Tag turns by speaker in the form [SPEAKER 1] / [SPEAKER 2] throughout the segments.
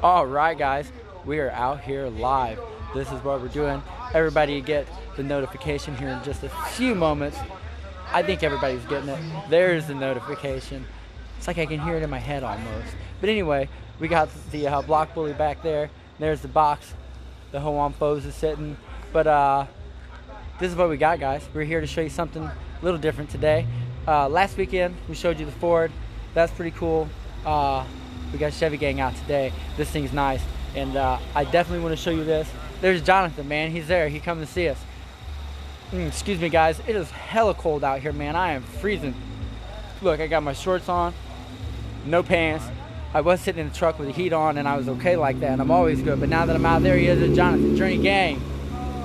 [SPEAKER 1] All right, guys, we are out here live. This is what we're doing. Everybody get the notification here in just a few moments. I think everybody's getting it. There's the notification. It's like I can hear it in my head almost. But anyway, we got the block bully back there. There's the box. The Hoam Foes is sitting. But this is what we got, guys. We're here to show you something a little different today. Last weekend, we showed you the Ford. That's pretty cool. We got Chevy gang out today. This thing's nice. And I definitely want to show you this. There's Jonathan, man. He's there. He come to see us. Excuse me, guys. It is hella cold out here, man. I am freezing. Look, I got my shorts on, no pants. I was sitting in the truck with the heat on, and I was okay like that, and I'm always good. But now that I'm out there, he is Jonathan. Journey gang.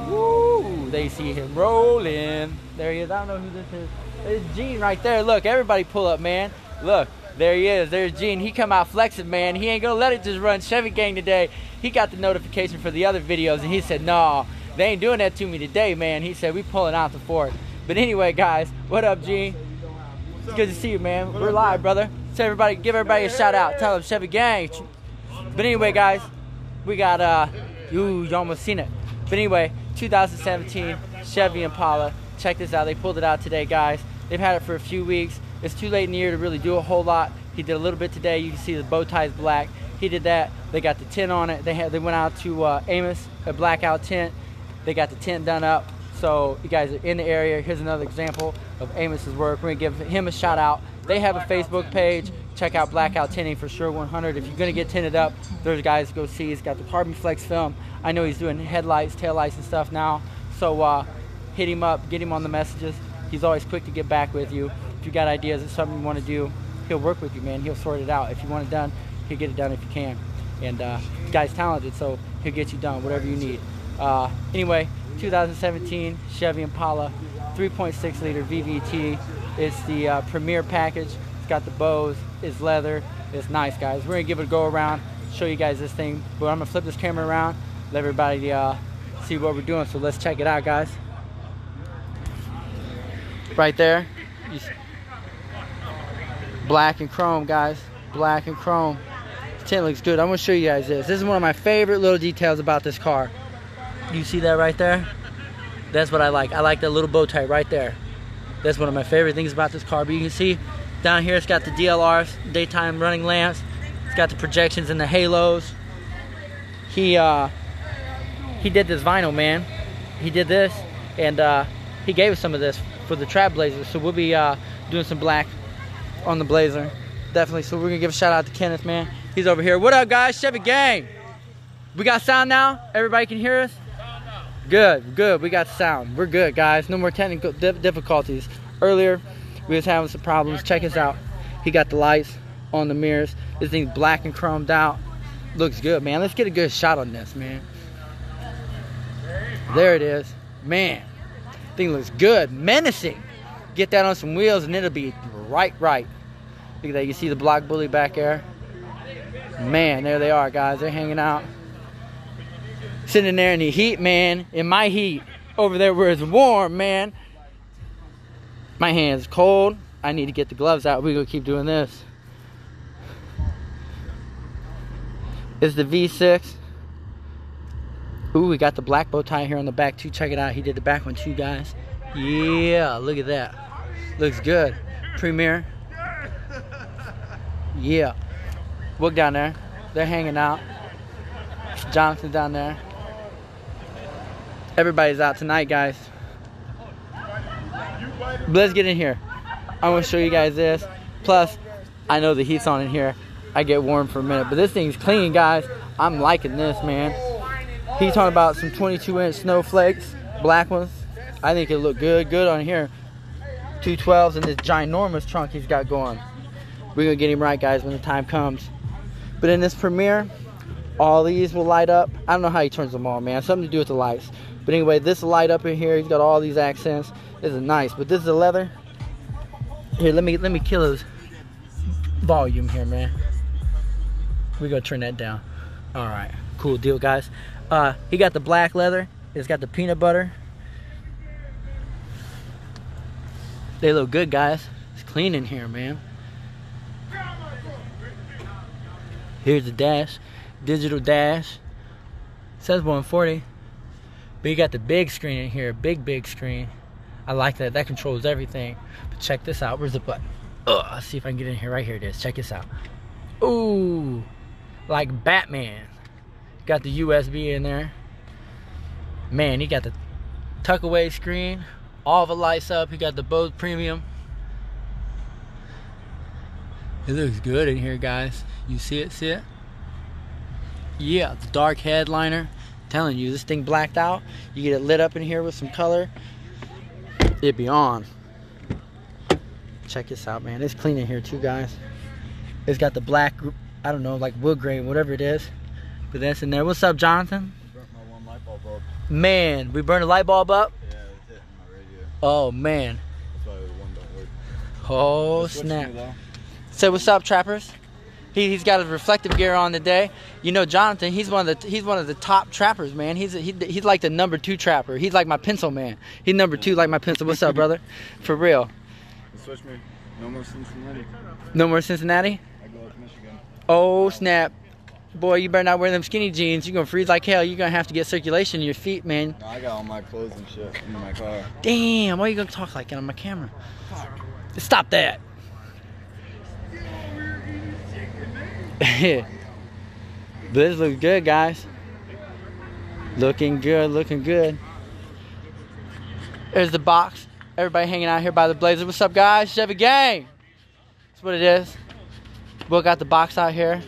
[SPEAKER 1] Woo! They see him rolling. There he is. I don't know who this is. There's Gene right there. Look, everybody pull up, man. Look. There he is. There's Gene. He come out flexing, man. He ain't gonna let it just run Chevy gang today. He got the notification for the other videos, and he said, "No, they ain't doing that to me today, man." He said, "We pulling out the Ford." But anyway, guys, what up, Gene? It's good to see you, man. We're live, brother. So everybody, give everybody a shout out. Tell them Chevy gang. But anyway, guys, we got you almost seen it. But anyway, 2017 Chevy Impala. Check this out. They pulled it out today, guys. They've had it for a few weeks. It's too late in the year to really do a whole lot. He did a little bit today. You can see the bow tie's black. He did that. They got the tint on it. They went out to Amos, a blackout tint. They got the tint done up. So you guys are in the area. Here's another example of Amos's work. We're gonna give him a shout out. They have a Facebook page. Check out Blackout Tinting for sure 100. If you're gonna get tinted up, there's guys to go see. He's got the carbon flex film. I know he's doing headlights, taillights, and stuff now. So hit him up, get him on the messages. He's always quick to get back with you. If you got ideas of something you want to do, he'll work with you, man. He'll sort it out. If you want it done, he'll get it done if you can. And the guy's talented, so he'll get you done, whatever you need. Anyway, 2017 Chevy Impala, 3.6 liter VVT. It's the Premier package. It's got the bows. It's leather. It's nice, guys. We're gonna give it a go around, show you guys this thing. But I'm gonna flip this camera around, let everybody see what we're doing. So let's check it out, guys. Right there. Black and chrome, guys. Black and chrome. The tint looks good. I'm gonna show you guys this. This is one of my favorite little details about this car. You see that right there? That's what I like. I like that little bow tie right there. That's one of my favorite things about this car. But you can see down here it's got the DLRs, daytime running lamps. It's got the projections and the halos. He did this vinyl, man. He did this, and he gave us some of this for the Trap Blazer. So we'll be doing some black on the Blazer, definitely. So we're gonna give a shout out to Kenneth, man. He's over here. What up, guys? Chevy gang. We got sound now. Everybody can hear us. Good. We got sound. We're good, guys. No more technical difficulties. Earlier, we was having some problems. Check us out. He got the lights on the mirrors. This thing's black and chromed out. Looks good, man. Let's get a good shot on this, man. There it is, man. Thing looks good, menacing. Get that on some wheels and it'll be right. Look at that. You see the block bully back there? Man, there they are, guys. They're hanging out. Sitting there in the heat, man. In my heat. Over there where it's warm, man. My hand's cold. I need to get the gloves out. We're going to keep doing this. It's the V6. Ooh, we got the black bow tie here on the back, too. Check it out. He did the back one, too, guys. Yeah, look at that. Looks good. Premier. Yeah. Look down there. They're hanging out. Jonathan down there. Everybody's out tonight, guys. But let's get in here. I want to show you guys this. Plus, I know the heat's on in here. I get warm for a minute. But this thing's clean, guys. I'm liking this, man. He's talking about some 22-inch snowflakes. Black ones. I think it look good on here. 212s and this ginormous trunk he's got going. We're gonna get him right, guys, when the time comes. But in this Premier, all these will light up. I don't know how he turns them on, man. Something to do with the lights. But anyway, this will light up in here. He's got all these accents. This is nice. But this is the leather. Here, let me kill his volume here, man. We're gonna turn that down. All right, cool deal, guys. He got the black leather. It's got the peanut butter. They look good, guys. It's clean in here, man. Here's the dash. digital dash. It says 140. But you got the big screen in here, big screen. I like that. That controls everything. But check this out. Where's the button? Let's see if I can get in here. Right here it is. Check this out. Ooh, like Batman. Got the USB in there. Man, you got the tuck away screen. All the lights up. You got the Bose Premium. It looks good in here, guys. You see it? See it? Yeah, it's dark headliner. I'm telling you, this thing blacked out. You get it lit up in here with some color. It'd be on. Check this out, man. It's clean in here too, guys. It's got the black, I don't know, like wood grain, whatever it is. But that's in there. What's up, Jonathan?
[SPEAKER 2] Burnt my one light bulb up.
[SPEAKER 1] Man, we burned a light bulb up?
[SPEAKER 2] Yeah, it's hitting my radio.
[SPEAKER 1] Oh, man.
[SPEAKER 2] That's why the one don't work.
[SPEAKER 1] Oh, snap. So what's up, trappers? He's got his reflective gear on today. You know, Jonathan, he's one of the top trappers, man. He's like the #2 trapper. He's like my pencil man. He's #2 like my pencil. What's up, brother? For real.
[SPEAKER 2] Switch me. No more Cincinnati.
[SPEAKER 1] No more Cincinnati?
[SPEAKER 2] I go up to Michigan.
[SPEAKER 1] Oh, snap. Boy, you better not wear them skinny jeans. You're going to freeze like hell. You're going to have to get circulation in your feet, man.
[SPEAKER 2] No, I got all my clothes and shit in my car.
[SPEAKER 1] Damn, why are you going to talk like that on my camera? Stop that. But this looks good, guys. Looking good, looking good. There's the box. Everybody hanging out here by the Blazer. What's up, guys? Chevy gang. That's what it is. Will got the box out here.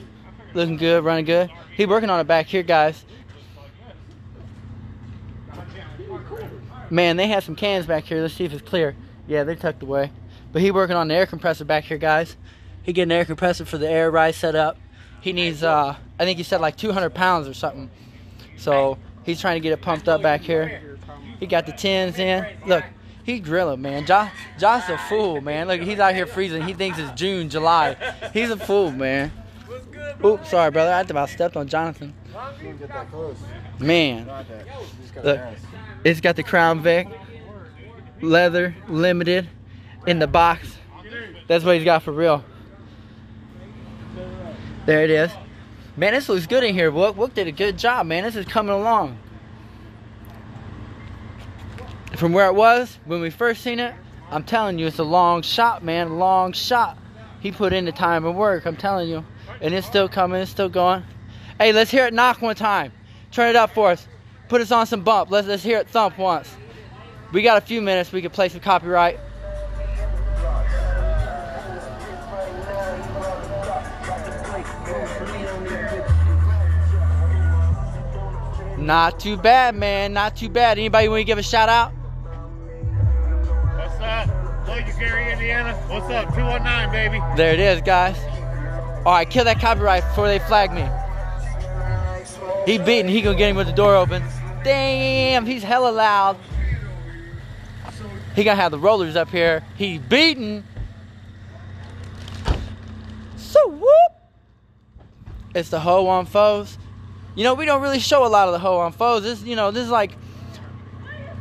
[SPEAKER 1] Looking good, running good. He working on it back here, guys. Man, they had some cans back here. Let's see if it's clear. Yeah, they're tucked away. But he working on the air compressor back here, guys. He getting an air compressor for the air ride set up. He needs, I think he said like 200 pounds or something. So he's trying to get it pumped up back here. He got the tins in. Look, he's grilling, man. Josh's a fool, man. Look, he's out here freezing. He thinks it's June, July. He's a fool, man. Oops, sorry, brother. I about stepped on Jonathan. Man. Look, it's got the Crown Vic. Leather, limited, in the box. That's what he's got for real. There it is. Man, this looks good in here. Wook did a good job, man. This is coming along. From where it was, when we first seen it, I'm telling you, it's a long shot, man. Long shot. He put in the time and work, I'm telling you. And it's still coming, it's still going. Hey, let's hear it knock one time. Turn it up for us. Put us on some bump. Let's hear it thump once. We got a few minutes. We can play some copyright. Not too bad, man. Not too bad. Anybody want to give a shout out?
[SPEAKER 3] What's up? Lloyd, Gary, Indiana. What's up? 219, baby.
[SPEAKER 1] There it is, guys. All right, kill that copyright before they flag me. He beating. He gonna get him with the door open. Damn, he's hella loud. He gonna have the rollers up here. He's beating. So whoop. It's the hoe on foes. You know, we don't really show a lot of the hoe on foes. This, you know, this is like,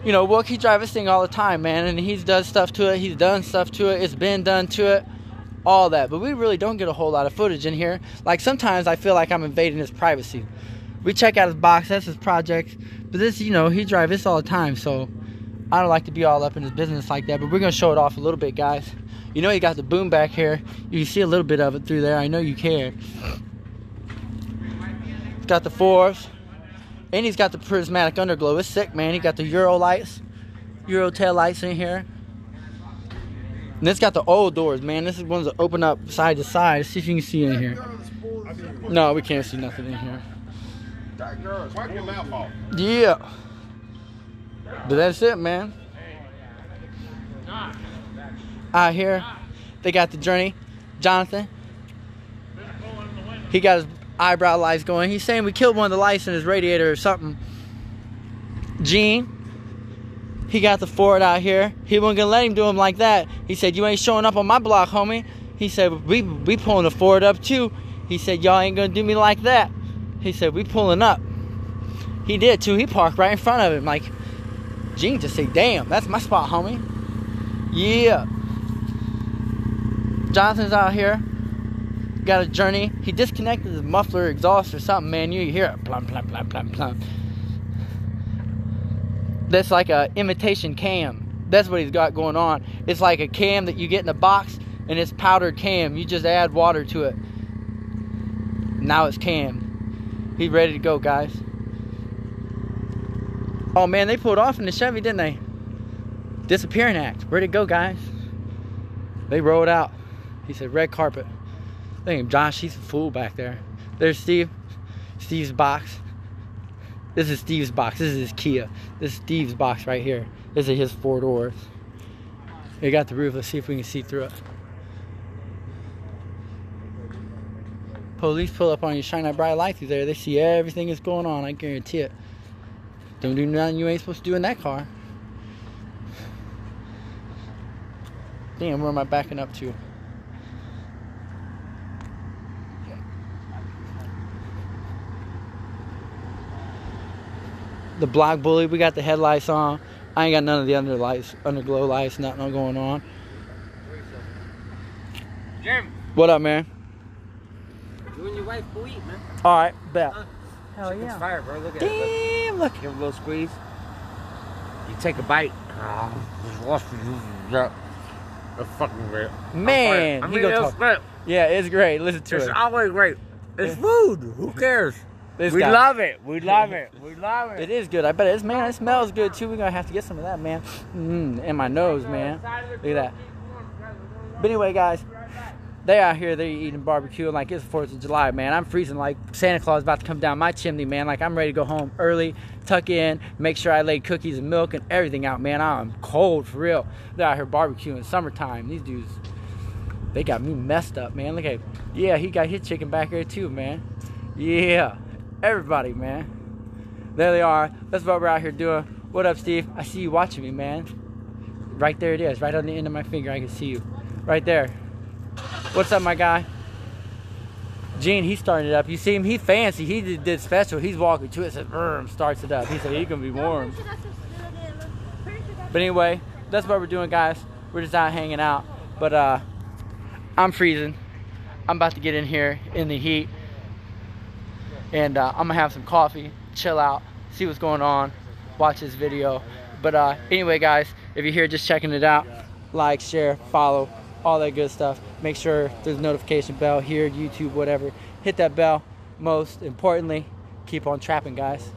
[SPEAKER 1] you know, Wook, he drives this thing all the time, man, and he does stuff to it. He's done stuff to it. It's been done to it. All that. But we really don't get a whole lot of footage in here. Like, sometimes I feel like I'm invading his privacy. We check out his box. That's his project. But this, you know, he drives this all the time, so I don't like to be all up in his business like that. But we're going to show it off a little bit, guys. You know, he got the boom back here. You can see a little bit of it through there. I know you care. Got the fours, and he's got the prismatic underglow. It's sick, man. He got the Euro lights, Euro tail lights in here. And it's got the old doors, man. This is ones that open up side to side. Let's see if you can see in here. No, we can't see nothing in here. Yeah. But that's it, man. Out here, they got the Journey. Jonathan. He got his eyebrow lights going. He's saying we killed one of the lights in his radiator or something. Gene, he got the Ford out here. He wasn't gonna let him do him like that. He said, you ain't showing up on my block, homie. He said, we pulling the Ford up too. He said, y'all ain't gonna do me like that. He said, we pulling up. He did too. He parked right in front of him. Like, Gene just said, damn, that's my spot, homie. Yeah. Jonathan's out here. got a journey. He disconnected his muffler exhaust or something, man. You hear it, plum, plum, plum, plum, plum. That's like a imitation cam. That's what he's got going on. It's like a cam that you get in a box, and it's powdered cam. You just add water to it. Now it's cam. He's ready to go, guys. Oh man, they pulled off in the Chevy, didn't they? Disappearing act. Ready to go, guys. They rolled out. He said red carpet. Look at him, Josh. He's a fool back there. There's Steve. Steve's box. This is Steve's box. This is his Kia. This is Steve's box right here. This is his 4 doors. They got the roof. Let's see if we can see through it. Police pull up on you, shine that bright light through there. They see everything that's going on. I guarantee it. Don't do nothing you ain't supposed to do in that car. Damn, where am I backing up to? The Black Bully, we got the headlights on. I ain't got none of the underglow lights, nothing going on.
[SPEAKER 3] Jim.
[SPEAKER 1] What up, man?
[SPEAKER 4] You and your wife go eat, man.
[SPEAKER 1] Alright, bet.
[SPEAKER 4] Hell
[SPEAKER 3] Chicken's
[SPEAKER 4] yeah.
[SPEAKER 3] fire, bro. Look at it.
[SPEAKER 1] Damn, look.
[SPEAKER 3] Give it a little squeeze. You take a bite. It's fucking great.
[SPEAKER 1] Man,
[SPEAKER 3] I
[SPEAKER 1] he
[SPEAKER 3] mean,
[SPEAKER 1] gonna
[SPEAKER 3] it's
[SPEAKER 1] talk.
[SPEAKER 3] great.
[SPEAKER 1] Yeah, it's great. Listen to
[SPEAKER 3] It's
[SPEAKER 1] it.
[SPEAKER 3] always great. It's food. Who cares?
[SPEAKER 1] This
[SPEAKER 3] We
[SPEAKER 1] guy.
[SPEAKER 3] love it. We love it. We love it.
[SPEAKER 1] It is good. I bet it's, man, it smells good too. We're gonna have to get some of that, man. In my nose, man. Look at that. But anyway, guys, they out here, they eating barbecue like it's 4th of July, man. I'm freezing like Santa Claus about to come down my chimney, man. Like I'm ready to go home early, tuck in, make sure I lay cookies and milk and everything out, man. I'm cold for real. They're out here barbecuing summertime. These dudes, they got me messed up, man. Look at, yeah, he got his chicken back here too, man. Yeah, everybody, man. There they are. That's what we're out here doing. What up, Steve? I see you watching me, man. Right there it is, right on the end of my finger. I can see you. Right there. What's up, my guy? Gene, he's starting it up. You see him? He fancy. He did special. He's walking to it. Says, starts it up. He said he's gonna be warm. But anyway, that's what we're doing, guys. We're just out hanging out. But I'm freezing. I'm about to get in here in the heat, and I'm gonna have some coffee, chill out, see what's going on, watch this video. But anyway, guys, if you're here just checking it out, like, share, follow, all that good stuff. Make sure there's a notification bell here, YouTube, whatever. Hit that bell. Most importantly, keep on trapping, guys.